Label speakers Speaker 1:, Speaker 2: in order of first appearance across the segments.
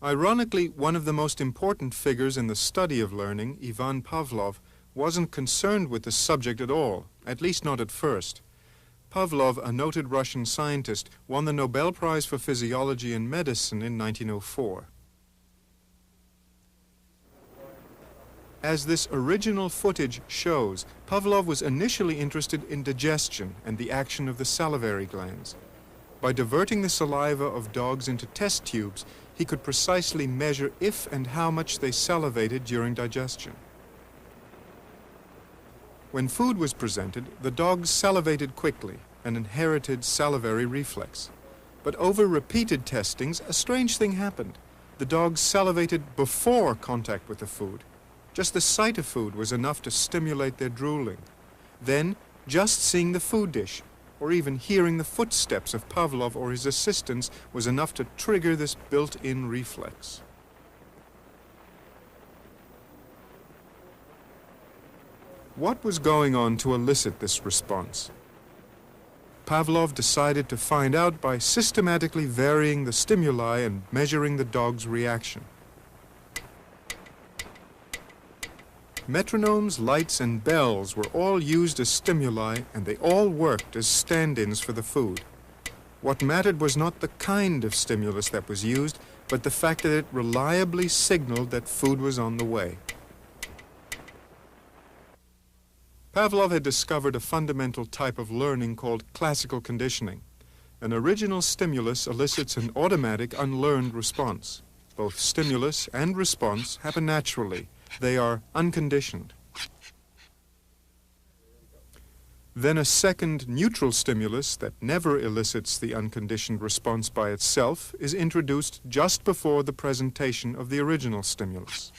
Speaker 1: Ironically, one of the most important figures in the study of learning, Ivan Pavlov, wasn't concerned with the subject at all, at least not at first. Pavlov, a noted Russian scientist, won the Nobel Prize for Physiology and Medicine in 1904. As this original footage shows, Pavlov was initially interested in digestion and the action of the salivary glands. By diverting the saliva of dogs into test tubes, he could precisely measure if and how much they salivated during digestion. When food was presented, the dogs salivated quickly, an inherited salivary reflex. But over repeated testings, a strange thing happened. The dogs salivated before contact with the food. Just the sight of food was enough to stimulate their drooling. Then, just seeing the food dish, or even hearing the footsteps of Pavlov or his assistants, was enough to trigger this built-in reflex. What was going on to elicit this response? Pavlov decided to find out by systematically varying the stimuli and measuring the dog's reaction. Metronomes, lights, and bells were all used as stimuli, and they all worked as stand-ins for the food. What mattered was not the kind of stimulus that was used, but the fact that it reliably signaled that food was on the way. Pavlov had discovered a fundamental type of learning called classical conditioning. An original stimulus elicits an automatic, unlearned response. Both stimulus and response happen naturally. They are unconditioned. Then a second neutral stimulus that never elicits the unconditioned response by itself is introduced just before the presentation of the original stimulus.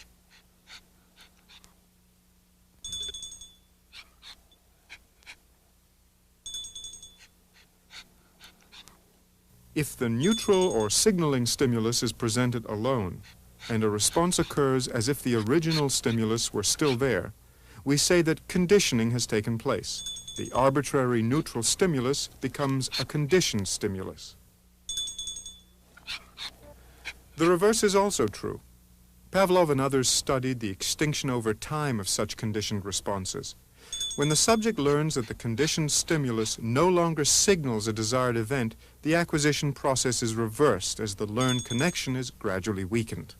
Speaker 1: If the neutral or signaling stimulus is presented alone, and a response occurs as if the original stimulus were still there, we say that conditioning has taken place. The arbitrary neutral stimulus becomes a conditioned stimulus. The reverse is also true. Pavlov and others studied the extinction over time of such conditioned responses. When the subject learns that the conditioned stimulus no longer signals a desired event, the acquisition process is reversed as the learned connection is gradually weakened.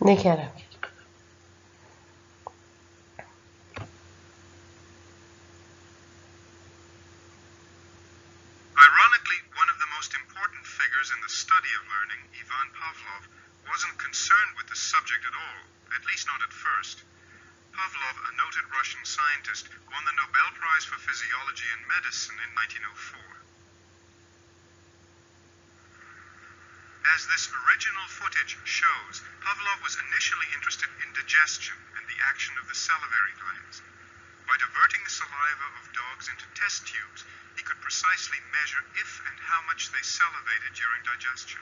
Speaker 2: نکرم.
Speaker 1: Ironically, one of the most important figures in the study of learning, Ivan Pavlov, wasn't concerned with the subject at all, at least not at first. Pavlov, a noted Russian scientist, won the Nobel Prize for Physiology and Medicine in 1904. As this original footage shows, Pavlov was initially interested in digestion and the action of the salivary glands. By diverting the saliva of dogs into test tubes, he could precisely measure if and how much they salivated during digestion.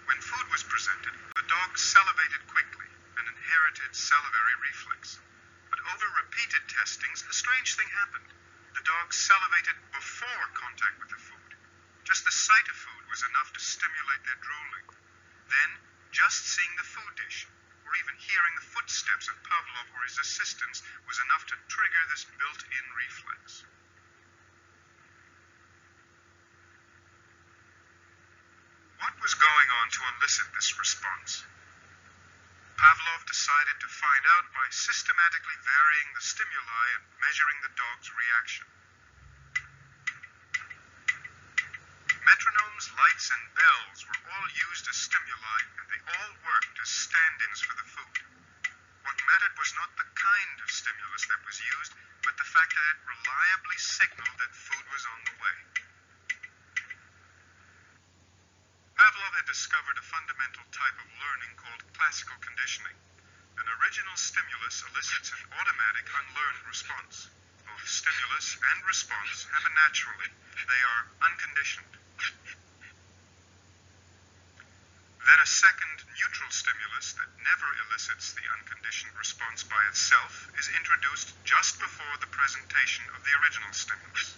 Speaker 1: When food was presented, the dogs salivated quickly, an inherited salivary reflex. But over repeated testings, a strange thing happened. The dogs salivated before contact with the food. Just the sight of food was enough to stimulate their drooling. Then, just seeing the food dish, or even hearing the footsteps of Pavlov or his assistants, was enough to trigger this built-in reflex. What was going on to elicit this response? Pavlov decided to find out by systematically varying the stimuli and measuring the dog's reaction. Metronomes, lights, and bells were all used as stimuli, and they all worked as stand-ins for the food. What mattered was not the kind of stimulus that was used, but the fact that it reliably signaled that food was on the way. Pavlov had discovered a fundamental type of learning called classical conditioning. An original stimulus elicits an automatic unlearned response. Both stimulus and response happen naturally. They are unconditioned. Then a second neutral stimulus that never elicits the unconditioned response by itself is introduced just before the presentation of the original stimulus.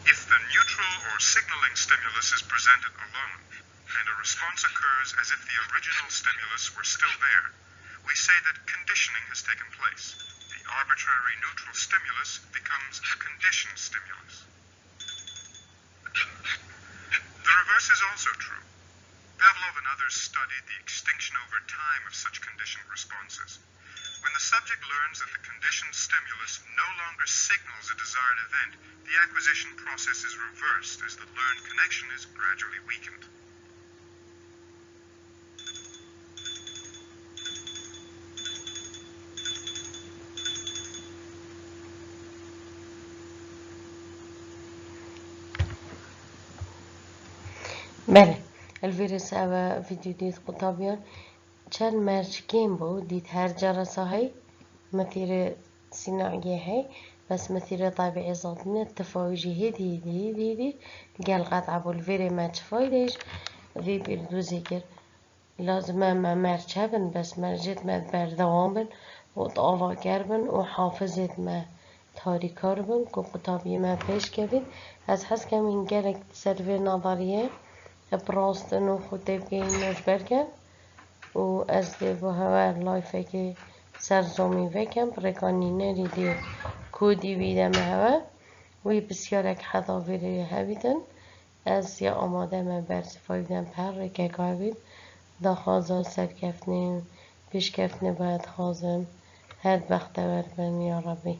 Speaker 1: If the neutral or signaling stimulus is presented alone, and a response occurs as if the original stimulus were still there, we say that conditioning has taken place. The arbitrary neutral stimulus becomes a conditioned stimulus. The reverse is also true. Pavlov and others studied the extinction over time of such conditioned responses. When the subject learns that the conditioned stimulus no longer signals a desired event, the acquisition process is reversed as the learned connection is gradually weakened.
Speaker 2: بله الفيروس أو فيديو ديت قطابيان چند مرج كيم بو ديت هر جرسة هاي مثير صناعية هاي بس مثير طبيعي ذاتنا التفاوجي هدي قال قطع بو الفيري ماتش فايدش في بيردوزي كر لازم ما مرج هبن بس مرجت ما بردوام بن وطالا كربن وحافظت ما تاري كربن كو قطابي ما پیش كبن از حس كمين جالك سرفي نظرية براستن و خود تبقي مجبر كن و از با هوا لایفه که سرزامی وکم برکانی نریدی کودی ویدم هوا وی بسیارک حضاوری هویدن از یا آماده من برزفایدن پر که کابید دا خوازا سرکفنه پیشکفنه باید خوازم هر وقت بربن یا ربی